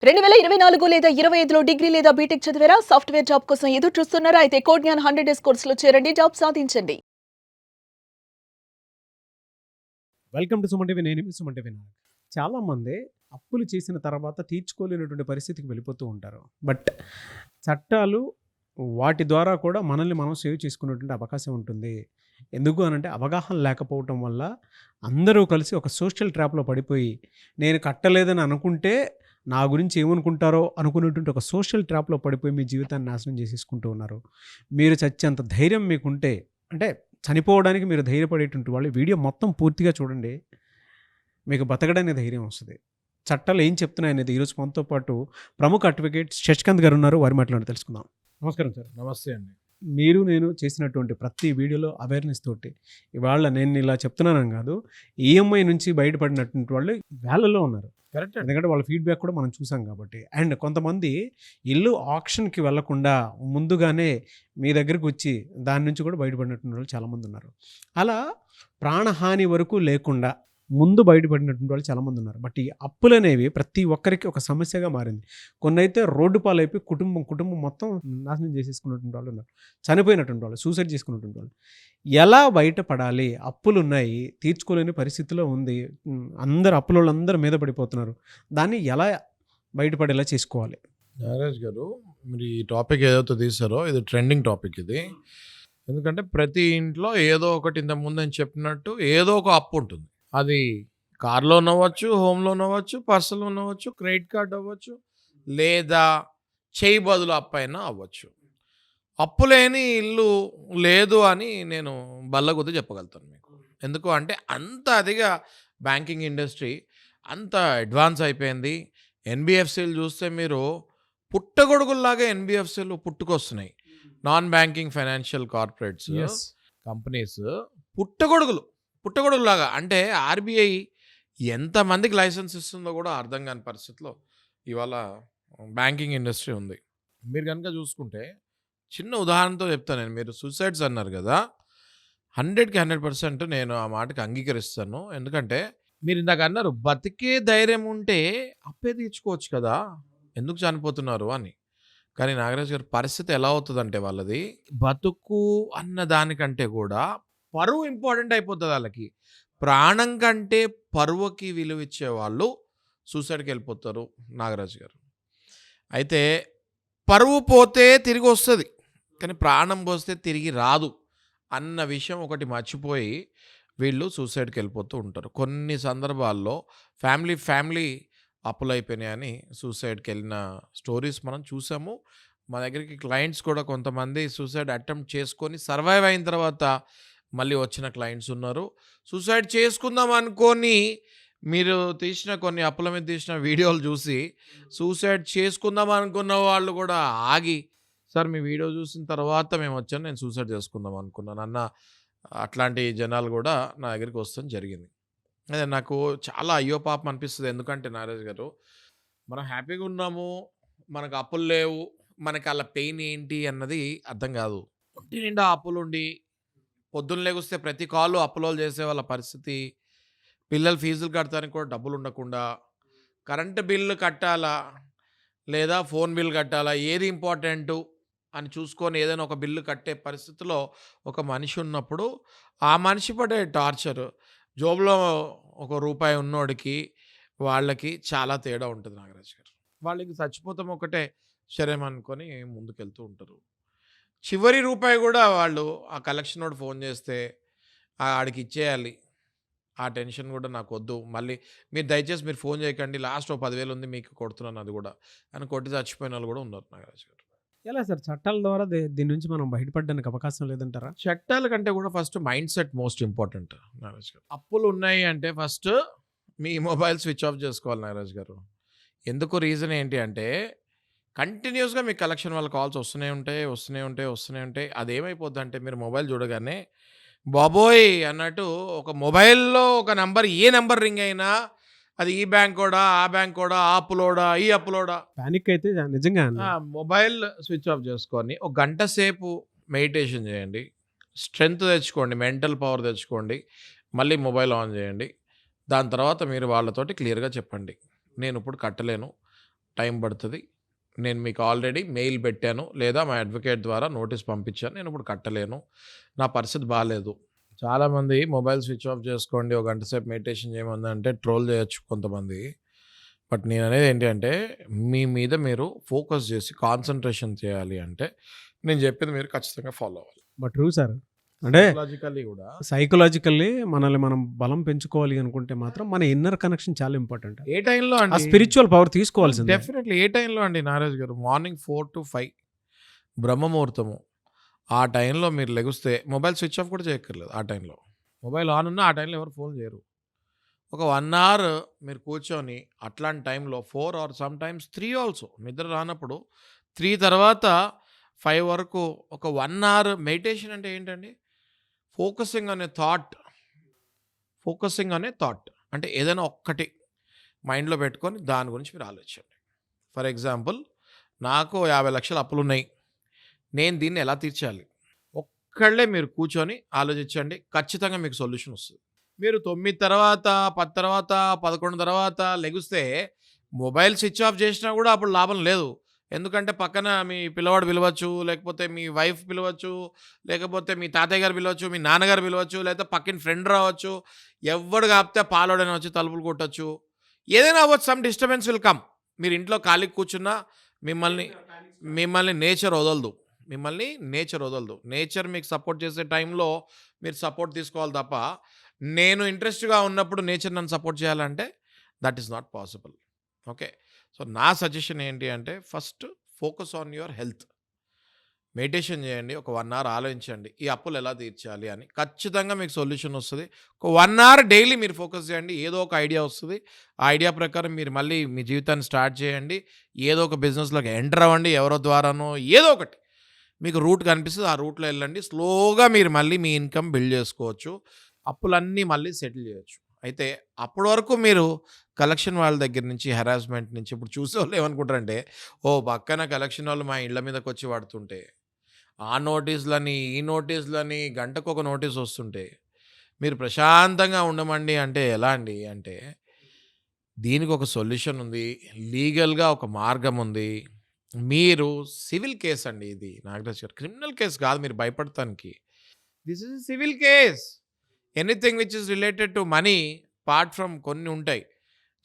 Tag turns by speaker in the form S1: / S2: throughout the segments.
S1: 2024 లేదా 25లో డిగ్రీ లేదా బీటెక్ చదివారా? సాఫ్ట్‌వేర్ జాబ్ కోసం ఎదురు చూస్తున్నారా? అయితే కోడ్ జ్ఞాన్ 100 డేస్ కోర్సులో చేరండి. జాబ్ సాధించండి.
S2: Welcome to Suman TV. నేను మీ సుమన్ టీవీ నాయక్. చాలామంది అప్పులు చేసిన తర్వాత తీర్చుకోలేనటువంటి పరిస్థితికి వెళ్ళిపోతూ ఉంటారు. బట్ చట్టాలు వాటి ద్వారా కూడా మనల్ని మనం సేవ్ చేసుకునేటువంటి అవకాశం ఉంటుంది. ఎందుకు అనంటే అవగాహన లేకపోవటం వల్ల అందరూ కలిసి ఒక సోషల్ ట్రాప్‌లో పడిపోయి, నేను కట్టలేదని అనుకుంటే నా గురించి ఏమనుకుంటారో అనుకునేటువంటి ఒక సోషల్ ట్రాప్‌లో పడిపోయి మీ జీవితాన్ని నాశనం చేసేసుకుంటూ ఉన్నారు. మీరు చచ్చేంత ధైర్యం మీకుంటే, అంటే చనిపోవడానికి మీరు ధైర్యపడేటువంటి వాళ్ళు వీడియో మొత్తం పూర్తిగా చూడండి. మీకు బతకడానికి ధైర్యం వస్తది. చట్టాలు ఏం చెప్తున్నాయనేది ఈరోజు మనతో పాటు ప్రముఖ అడ్వకేట్ శశికాంత్ గారు ఉన్నారు. వారి మాటలను తెలుసుకుందాం. నమస్కారం సార్.
S3: నమస్తే అండి.
S2: మీరు నేను చేసినటువంటి ప్రతి వీడియోలో అవేర్‌నెస్ తోటి ఇవాళ నేను ఇలా చెప్తున్నానని కాదు, ఈఎంఐ నుంచి బయటపడినటువంటి వాళ్ళు వేలల్లో ఉన్నారు.
S3: కరెక్ట్ అండి.
S2: ఎందుకంటే వాళ్ళ ఫీడ్‌బ్యాక్ కూడా మనం చూసాం కాబట్టి. అండ్ కొంతమంది ఇల్లు ఆక్షన్‌కి వెళ్ళకుండా ముందుగానే మీ దగ్గరికి వచ్చి దాని నుంచి కూడా బయటపడినటువంటి వాళ్ళు చాలామంది ఉన్నారు. అలా ప్రాణహాని వరకు లేకుండా ముందు బయటపడినటువంటి వాళ్ళు చాలామంది ఉన్నారు. బట్ ఈ అప్పులనేవి ప్రతి ఒక్కరికి ఒక సమస్యగా మారింది. కొన్నైతే రోడ్డు పాలైపోయి కుటుంబం మొత్తం నాశనం చేసేసుకున్నటువంటి వాళ్ళు ఉన్నారు. చనిపోయినటువంటి వాళ్ళు, సూసైడ్ చేసుకున్నటువంటి వాళ్ళు. ఎలా బయటపడాలి? అప్పులున్నాయి, తీర్చుకోలేని పరిస్థితిలో ఉంది. అందరు అప్పులోళ్ళందరూ మీద పడిపోతున్నారు. దాన్ని ఎలా బయటపడేలా చేసుకోవాలి?
S3: నాగరాజ్ గారు, మీరు ఈ టాపిక్ ఏదైతే తీసారో ఇది ట్రెండింగ్ టాపిక్ ఇది. ఎందుకంటే ప్రతి ఇంట్లో ఏదో ఒకటి ఇంతకుముందు నేను చెప్పినట్టు ఏదో ఒక అప్పు ఉంటుంది. అది కార్ లోన్ అవ్వచ్చు, హోమ్ లోన్ అవ్వచ్చు, పర్సనల్ లోన్ అవ్వచ్చు, క్రెడిట్ కార్డ్ అవ్వచ్చు, లేదా చేయి బదులు అప్పు అయినా అవ్వచ్చు. అప్పు లేని ఇల్లు లేదు అని నేను బల్లగుద్ది చెప్పగలుగుతాను మీకు. ఎందుకు అంటే అంత అదిగా బ్యాంకింగ్ ఇండస్ట్రీ అంత అడ్వాన్స్ అయిపోయింది. ఎన్బిఎఫ్సిలు చూస్తే మీరు పుట్టగొడుగుల్లాగా ఎన్బిఎఫ్సిలు పుట్టుకొస్తున్నాయి. Non banking financial corporates companies పుట్టగొడుగులాగా. అంటే ఆర్బీఐ ఎంతమందికి లైసెన్స్ ఇస్తుందో కూడా అర్థం కాని పరిస్థితిలో ఇవాళ బ్యాంకింగ్ ఇండస్ట్రీ ఉంది. మీరు కనుక చూసుకుంటే చిన్న ఉదాహరణతో చెప్తాను నేను. మీరు సూసైడ్స్ అన్నారు కదా, 100కి 100% నేను ఆ మాటకి అంగీకరిస్తాను. ఎందుకంటే మీరు ఇందాక అన్నారు బతికే ధైర్యం ఉంటే అప్పే తీర్చుకోవచ్చు కదా, ఎందుకు చనిపోతున్నారు అని. కానీ నాగరాజ్ గారి పరిస్థితి ఎలా అవుతుందంటే వాళ్ళది బతుకు అన్న దానికంటే కూడా పరువు ఇంపార్టెంట్ అయిపోతుంది వాళ్ళకి. ప్రాణం కంటే పరువుకి విలువ ఇచ్చే వాళ్ళు సూసైడ్కి వెళ్ళిపోతారు నాగరాజ్ గారు. అయితే పరువు పోతే తిరిగి వస్తుంది, కానీ ప్రాణం పోస్తే తిరిగి రాదు అన్న విషయం ఒకటి మర్చిపోయి వీళ్ళు సూసైడ్కి వెళ్ళిపోతూ ఉంటారు. కొన్ని సందర్భాల్లో ఫ్యామిలీ అప్పులైపోయినాయని సూసైడ్కి వెళ్ళిన స్టోరీస్ మనం చూసాము. మా దగ్గరికి క్లయింట్స్ కూడా కొంతమంది సూసైడ్ అటెంప్ట్ చేసుకొని సర్వైవ్ అయిన తర్వాత మళ్ళీ వచ్చిన క్లయింట్స్ ఉన్నారు. సూసైడ్ చేసుకుందాం అనుకొని మీరు తీసిన కొన్ని అప్పుల మీద తీసిన వీడియోలు చూసి సూసైడ్ చేసుకుందాం అనుకున్న వాళ్ళు కూడా ఆగి, సార్ మీ వీడియో చూసిన తర్వాత మేము వచ్చాను, నేను సూసైడ్ చేసుకుందాం అనుకున్నాను అన్న అట్లాంటి జనాలు కూడా నా దగ్గరికి వస్తాం జరిగింది. అదే నాకు చాలా అయ్యో పాపం అనిపిస్తుంది. ఎందుకంటే నాగరాజ్ గారు, మనం హ్యాపీగా ఉన్నాము, మనకు అప్పులు లేవు, మనకి అలా పెయిన్ ఏంటి అన్నది అర్థం కాదు. ఒంటి నిండా అప్పులుండి పొద్దున్న లెగుస్తే ప్రతి కాలు అప్పులోలు చేసే వాళ్ళ పరిస్థితి, పిల్లల ఫీజులు కట్టడానికి కూడా డబ్బులు ఉండకుండా, కరెంటు బిల్లు కట్టాలా లేదా ఫోన్ బిల్ కట్టాలా, ఏది ఇంపార్టెంటు అని చూసుకొని ఏదైనా ఒక బిల్లు కట్టే పరిస్థితిలో ఒక మనిషి ఉన్నప్పుడు ఆ మనిషి పడే టార్చర్, జోబులో ఒక రూపాయి ఉన్నోడికి వాళ్ళకి చాలా తేడా ఉంటుంది నాగరాజ్ గారు. వాళ్ళకి చచ్చిపోతాం ఒకటే శరం అనుకొని ముందుకెళ్తూ ఉంటారు. చివరి రూపాయి కూడా వాళ్ళు ఆ కలెక్షన్ వాడు ఫోన్ చేస్తే ఆడికి ఇచ్చేయాలి, ఆ టెన్షన్ కూడా నాకు వద్దు, మళ్ళీ మీరు దయచేసి మీరు ఫోన్ చేయకండి, లాస్ట్ 10,000 ఉంది మీకు కొడుతున్నాను అది కూడా అని కొట్టి చచ్చిపోయిన వాళ్ళు కూడా ఉన్నారు నాగరాజ్ గారు.
S2: ఎలా సార్ చట్టాల ద్వారా దీని నుంచి మనం బయటపడడానికి అవకాశం లేదంటారా?
S3: చట్టాల కంటే కూడా first mind set most important Nagaraj గారు. అప్పులు ఉన్నాయి అంటే ఫస్ట్ మీ మొబైల్ స్విచ్ ఆఫ్ చేసుకోవాలి నాగరాజ్ గారు. ఎందుకు రీజన్ ఏంటి అంటే కంటిన్యూస్గా మీ కలెక్షన్ వాళ్ళ కాల్స్ వస్తూనే ఉంటాయి. అదేమైపోద్ది అంటే మీరు మొబైల్ చూడగానే బాబోయ్ అన్నట్టు ఒక మొబైల్లో ఒక నంబర్, ఏ నంబర్ రింగ్ అయినా అది ఈ బ్యాంకోడా, ఆ బ్యాంకోడా, ఆ అప్పులోడా, ఈ అప్పులోడా,
S2: పానిక్ అయితే నిజంగా
S3: మొబైల్ స్విచ్ ఆఫ్ చేసుకొని ఒక గంట సేపు మెడిటేషన్ చేయండి, స్ట్రెంగ్త్ తెచ్చుకోండి, మెంటల్ పవర్ తెచ్చుకోండి, మళ్ళీ మొబైల్ ఆన్ చేయండి. దాని తర్వాత మీరు వాళ్ళతోటి క్లియర్గా చెప్పండి, నేను ఇప్పుడు కట్టలేను, టైం పడుతుంది. నేను మీకు ఆల్రెడీ మెయిల్ పెట్టాను లేదా మా అడ్వకేట్ ద్వారా నోటీస్ పంపించాను. నేను ఇప్పుడు కట్టలేను. నా పరిస్థితి బాలేదు. చాలామంది మొబైల్ స్విచ్ ఆఫ్ చేసుకోండి, ఒక గంట సేపు మెడిటేషన్ చేయమందంటే ట్రోల్ చేయొచ్చు కొంతమంది. బట్ నేను అనేది ఏంటి అంటే మీ మీద మీరు ఫోకస్ చేసి కాన్సన్ట్రేషన్ చేయాలి అంటే నేను చెప్పింది మీరు ఖచ్చితంగా ఫాలో అవ్వాలి.
S2: But true sir. అంటే
S3: లాజికల్లీ కూడా
S2: సైకలాజికల్లీ మనల్ని మనం బలం పెంచుకోవాలి అనుకుంటే మాత్రం మన ఇన్నర్ కనెక్షన్ చాలా ఇంపార్టెంట్.
S3: ఏ టైంలో
S2: ఆ
S3: అండి
S2: స్పిరిచువల్ పవర్ తీసుకోవాల్సింది.
S3: డెఫినెట్లీ ఏ టైంలో అండి నారాజ్ గారు, మార్నింగ్ 4 to 5 బ్రహ్మముహూర్తము. ఆ టైంలో మీరు లెగుస్తే మొబైల్ స్విచ్ ఆఫ్ కూడా చేయక్కర్లేదు. ఆ టైంలో మొబైల్ ఆన్ ఉన్నా ఆ టైంలో ఎవరు ఫోన్ చేయరు. ఒక 1 అవర్ మీరు కూర్చొని అట్లాంటి టైంలో 4 ఆర్ సమ్ టైమ్స్ 3 ఆల్సో నిద్ర రానప్పుడు 3 తర్వాత 5 వరకు ఒక 1 అవర్ మెడిటేషన్ అంటే ఏంటండి, ఫోకసింగ్ అనే థాట్ అంటే ఏదైనా ఒక్కటి మైండ్లో పెట్టుకొని దాని గురించి మీరు ఆలోచించండి. ఫర్ ఎగ్జాంపుల్, నాకు 50 లక్షల అప్పులు ఉన్నాయి, నేను దీన్ని ఎలా తీర్చాలి, ఒక్కళ్ళే మీరు కూర్చొని ఆలోచించండి. ఖచ్చితంగా మీకు సొల్యూషన్ వస్తుంది. మీరు 9 తర్వాత 10 తర్వాత 11 తర్వాత లెగిస్తే మొబైల్ స్విచ్ ఆఫ్ చేసినా కూడా అప్పుడు లాభం లేదు. ఎందుకంటే పక్కన మీ పిల్లవాడు పిలవచ్చు, లేకపోతే మీ వైఫ్ పిలవచ్చు, లేకపోతే మీ తాతయ్య గారు పిలవచ్చు, మీ నాన్నగారు పిలవచ్చు, లేకపోతే పక్కన ఫ్రెండ్ రావచ్చు, ఎవడు కాపితే పాలోడని వచ్చి తలుపులు కొట్టచ్చు, ఏదైనా అవ్వచ్చు. Some disturbance will come. మీరు ఇంట్లో ఖాళీకి కూర్చున్నా మిమ్మల్ని నేచర్ వదలదు. నేచర్ మీకు సపోర్ట్ చేసే టైంలో మీరు సపోర్ట్ తీసుకోవాలి తప్ప, నేను ఇంట్రెస్ట్గా ఉన్నప్పుడు నేచర్ నన్ను సపోర్ట్ చేయాలంటే that is not possible. Okay, so నా సజెషన్ ఏంటి అంటే first focus on your health. Meditation చేయండి, ఒక 1 అవర్ ఆలోచించండి ఈ అప్పులు ఎలా తీర్చాలి అని. ఖచ్చితంగా మీకు సొల్యూషన్ వస్తుంది. ఒక 1 అవర్ డైలీ మీరు ఫోకస్ చేయండి, ఏదో ఒక ఐడియా వస్తుంది. ఆ ఐడియా ప్రకారం మీరు మళ్ళీ మీ జీవితాన్ని స్టార్ట్ చేయండి. ఏదో ఒక బిజినెస్లోకి ఎంటర్ అవ్వండి, ఎవరో ద్వారానో ఏదో ఒకటి మీకు రూట్ కనిపిస్తుంది, ఆ రూట్లో వెళ్ళండి. స్లోగా మీరు మళ్ళీ మీ ఇన్కమ్ బిల్డ్ చేసుకోవచ్చు, అప్పులన్నీ మళ్ళీ సెటిల్ చేయొచ్చు. అయితే అప్పటి వరకు మీరు కలెక్షన్ వాళ్ళ దగ్గర నుంచి, హెరాస్మెంట్ నుంచి, ఇప్పుడు చూసేవాళ్ళు ఏమనుకుంటారంటే, ఓ పక్కన కలెక్షన్ వాళ్ళు మా ఇళ్ళ మీదకి వచ్చి పడుతుంటే, ఆ నోటీసులని ఈ నోటీసులని గంటకొక నోటీస్ వస్తుంటే మీరు ప్రశాంతంగా ఉండమండి అంటే ఎలా అండి అంటే, దీనికి ఒక సొల్యూషన్ ఉంది, లీగల్గా ఒక మార్గం ఉంది. మీరు సివిల్ కేస్ అండి ఇది, నాగరాజ్ గారు, క్రిమినల్ కేస్ కాదు మీరు భయపడటానికి. This is civil case. Anything which is related to money, part from కొన్ని ఉంటాయి,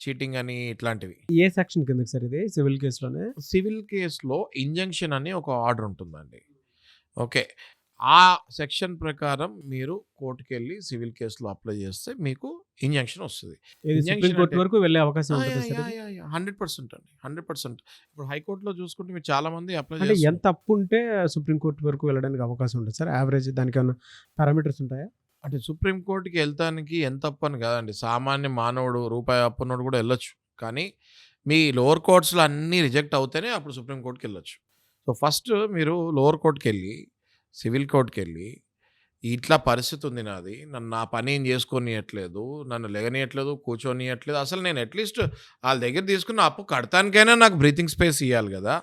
S3: చీటింగ్ అని ఇట్లాంటివి.
S2: ఏ సెక్షన్ కిందకి సార్ ఇది సివిల్ కేసులోనే?
S3: సివిల్ కేసులో ఇంజంక్షన్ అని ఒక ఆర్డర్ ఉంటుందండి. ఓకే, ఆ సెక్షన్ ప్రకారం మీరు కోర్టుకి వెళ్ళి సివిల్ కేసులో అప్లై చేస్తే మీకు ఇంజంక్షన్ వస్తుంది.
S2: సుప్రీం కోర్టు వరకు వెళ్ళే అవకాశం ఉంటుంది సార్ ఇది?
S3: 100% అండి, 100%. ఇప్పుడు హైకోర్టులో చూసుకుంటే మీరు చాలా మంది అప్లై
S2: అంటే ఎంత అప్పు ఉంటే సుప్రీం కోర్టు వరకు వెళ్ళడానికి అవకాశం ఉంటుంది సార్? యావరేజ్ దానికి ఏమైనా పారామీటర్స్ ఉంటాయా?
S3: అంటే సుప్రీం కోర్టుకి వెళ్తానికి ఎంత అప్పు అని కాదండి, సామాన్య మానవుడు రూపాయి అప్పున్నోడు కూడా వెళ్ళొచ్చు. కానీ మీ లోవర్ కోర్ట్స్లో అన్నీ రిజెక్ట్ అవుతేనే అప్పుడు సుప్రీం కోర్టుకి వెళ్ళొచ్చు. సో ఫస్ట్ మీరు లోవర్ కోర్టుకి వెళ్ళి, సివిల్ కోర్టుకి వెళ్ళి, ఇట్లా పరిస్థితి ఉంది నాది, నన్ను నా పని ఏం చేసుకోనియట్లేదు, నన్ను లెగనియట్లేదు, కూర్చొనియట్లేదు, అసలు నేను అట్లీస్ట్ వాళ్ళ దగ్గర తీసుకున్న అప్పు కడతానికైనా నాకు బ్రీతింగ్ స్పేస్ ఇవ్వాలి కదా,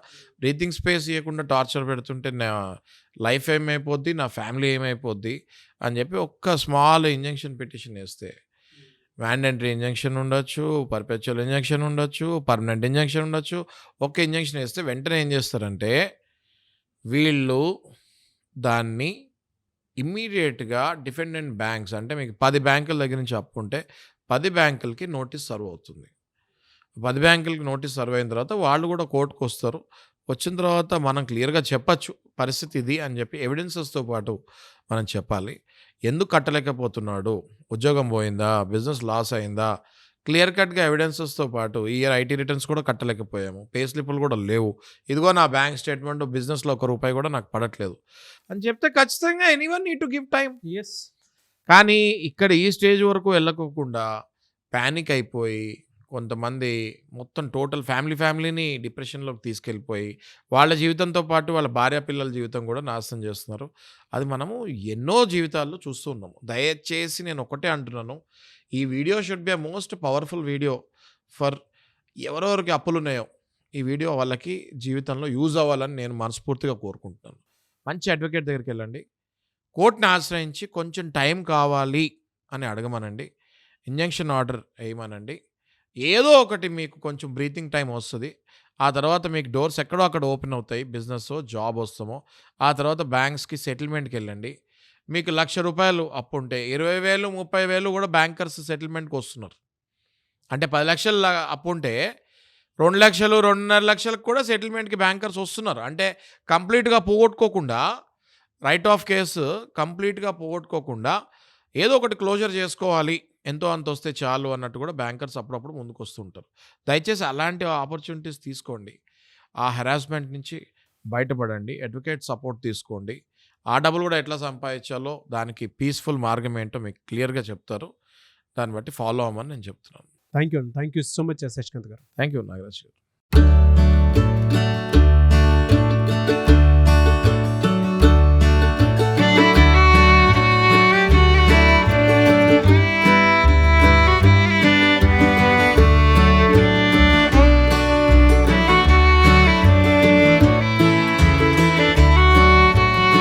S3: బ్రీతింగ్ స్పేస్ ఇవ్వకుండా టార్చర్ పెడుతుంటే నా లైఫ్ ఏమైపోద్ది, నా ఫ్యామిలీ ఏమైపోద్ది అని చెప్పి ఒక్క స్మాల్ ఇంజంక్షన్ పిటిషన్ వేస్తే, మ్యాండేటరీ ఇంజంక్షన్ ఉండొచ్చు, పర్పెచువల్ ఇంజంక్షన్ ఉండొచ్చు, పర్మనెంట్ ఇంజంక్షన్ ఉండొచ్చు. ఒక్క ఇంజంక్షన్ వేస్తే వెంటనే ఏం చేస్తారంటే వీళ్ళు దాన్ని ఇమ్మీడియట్గా డిఫెండెంట్ బ్యాంక్స్, అంటే మీకు 10 బ్యాంకుల దగ్గర నుంచి అప్పు ఉంటే 10 బ్యాంకులకి నోటీస్ సర్వ్ అవుతుంది. 10 బ్యాంకులకి నోటీస్ సర్వ్ అయిన తర్వాత వాళ్ళు కూడా కోర్టుకు వస్తారు. వచ్చిన తర్వాత మనం క్లియర్గా చెప్పచ్చు పరిస్థితి ఇది అని చెప్పి, ఎవిడెన్సెస్తో పాటు మనం చెప్పాలి. ఎందుకు కట్టలేకపోతున్నాడు, ఉద్యోగం పోయిందా, బిజినెస్ లాస్ అయిందా, క్లియర్ కట్గా ఎవిడెన్సెస్తో పాటు ఈ ఇయర్ ఐటీ రిటర్న్స్ కూడా కట్టలేకపోయాము, పే స్లిప్లు కూడా లేవు, ఇదిగో నా బ్యాంక్ స్టేట్మెంట్, బిజినెస్లో ₹1 కూడా నాకు పడట్లేదు అని చెప్తే ఖచ్చితంగా anyone need to give time.
S2: Yes.
S3: కానీ ఇక్కడ ఈ స్టేజ్ వరకు వెళ్ళకోకుండా ప్యానిక్ అయిపోయి కొంతమంది మొత్తం టోటల్ ఫ్యామిలీని డిప్రెషన్లోకి తీసుకెళ్ళిపోయి వాళ్ళ జీవితంతో పాటు వాళ్ళ భార్య పిల్లల జీవితం కూడా నాశనం చేస్తున్నారు. అది మనము ఎన్నో జీవితాల్లో చూస్తూ ఉన్నాము. దయచేసి నేను ఒకటే అంటున్నాను, ఈ video should be a most powerful video for ఎవరెవరికి అప్పులు ఉన్నాయో, ఈ వీడియో వాళ్ళకి జీవితంలో యూజ్ అవ్వాలని నేను మనస్ఫూర్తిగా కోరుకుంటున్నాను. మంచి అడ్వకేట్ దగ్గరికి వెళ్ళండి, కోర్టుని ఆశ్రయించి కొంచెం టైం కావాలి అని అడగమనండి, ఇంజంక్షన్ ఆర్డర్ వేయమనండి, ఏదో ఒకటి మీకు కొంచెం బ్రీతింగ్ టైం వస్తుంది. ఆ తర్వాత మీకు డోర్స్ ఎక్కడో అక్కడ ఓపెన్ అవుతాయి. బిజినెస్ జాబ్ వస్తామో ఆ తర్వాత బ్యాంక్స్కి సెటిల్మెంట్కి వెళ్ళండి. మీకు ₹1,00,000 అప్పు ఉంటే 20,000 30,000 కూడా బ్యాంకర్స్ సెటిల్మెంట్కి వస్తున్నారు. అంటే 10,00,000 అప్పు ఉంటే 2,00,000 2.5 లక్షలకు కూడా సెటిల్మెంట్కి బ్యాంకర్స్ వస్తున్నారు. అంటే కంప్లీట్గా పోగొట్టుకోకుండా రైట్ ఆఫ్ కేసు కంప్లీట్గా పోగొట్టుకోకుండా ఏదో ఒకటి క్లోజర్ చేసుకోవాలి, ఎంతో అంత వస్తే చాలు అన్నట్టు కూడా బ్యాంకర్స్ అప్పుడప్పుడు ముందుకు వస్తుంటారు. దయచేసి అలాంటి ఆపర్చునిటీస్ తీసుకోండి. ఆ హెరాస్మెంట్ నుంచి బయటపడండి. అడ్వకేట్ సపోర్ట్ తీసుకోండి. ఆ డబ్బులు కూడా ఎట్లా సంపాదించాలో దానికి పీస్ఫుల్ మార్గం ఏంటో మీకు క్లియర్గా చెప్తారు. దాన్ని బట్టి ఫాలో అవ్వమని నేను చెప్తున్నాను.
S2: Thank you so much Shashikant garu.
S3: Thank you Nagaraj గారు.